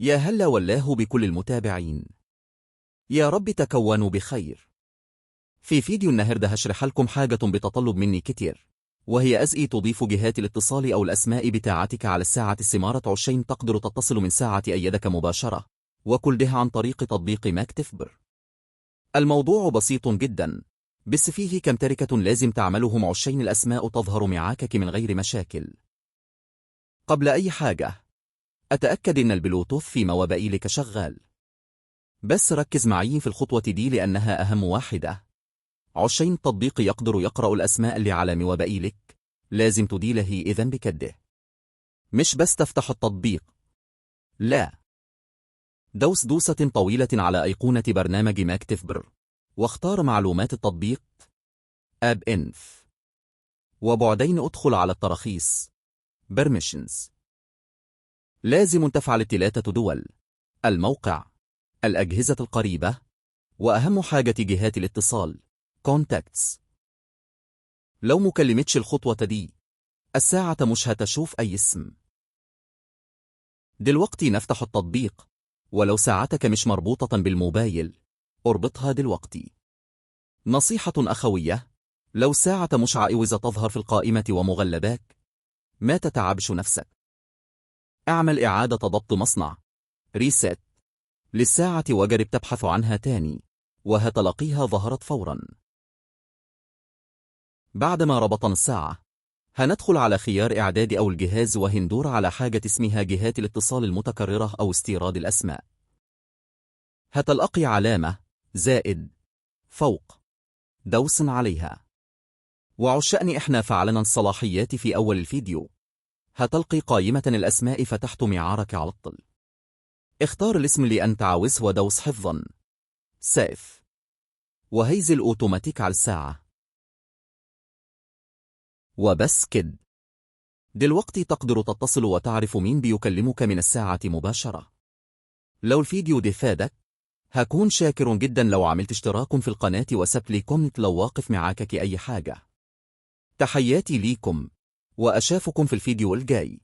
يا هلا والله بكل المتابعين. يا رب تكونوا بخير. في فيديو النهاردة هشرح لكم حاجة بتطلب مني كتير، وهي أزئي تضيف جهات الاتصال أو الأسماء بتاعتك على الساعة السمارة 20 تقدر تتصل من ساعة يدك مباشرة، وكل ده عن طريق تطبيق ماكتفبر. الموضوع بسيط جدا، بس فيه كم تركة لازم تعملهم عشان الأسماء تظهر معاك من غير مشاكل. قبل أي حاجة أتأكد إن البلوتوث في موبايلك شغال، بس ركز معي في الخطوة دي لأنها أهم واحدة. عشان التطبيق يقدر يقرأ الأسماء اللي على موبايلك لازم تديله إذن بكده، مش بس تفتح التطبيق، لا، دوس دوسة طويلة على أيقونة برنامج ماكتفبر واختار معلومات التطبيق App Info، وبعدين ادخل على التراخيص Permissions. لازم تفعل الثلاثة دول: الموقع، الأجهزة القريبة، وأهم حاجة جهات الاتصال Contacts. لو مكلمتش الخطوة دي الساعة مش هتشوف أي اسم. دلوقتي نفتح التطبيق، ولو ساعتك مش مربوطة بالموبايل اربطها دلوقتي. نصيحة أخوية: لو الساعة مش عاوزة تظهر في القائمة ومغلباك ما تتعبش نفسك، اعمل إعادة ضبط مصنع ريسيت للساعة وجرب تبحث عنها تاني وهتلاقيها ظهرت فورا. بعدما ربطنا الساعة هندخل على خيار إعداد أو الجهاز وهندور على حاجة اسمها جهات الاتصال المتكررة أو استيراد الأسماء. هتلقي علامة زائد فوق، دوس عليها. وعشان إحنا فعلنا الصلاحيات في أول الفيديو هتلقي قائمة الأسماء فتحت معارك على الطل. اختار الاسم اللي أنت عاوزه ودوس حفظا سيف، وهيزل أوتوماتيك على الساعة. وبس كده، دلوقتي تقدر تتصل وتعرف مين بيكلمك من الساعة مباشرة. لو الفيديو ده فادك هكون شاكر جدا لو عملت اشتراك في القناة وسبت لي كومنت لو واقف معاك أي حاجة. تحياتي ليكم وأشوفكم في الفيديو الجاي.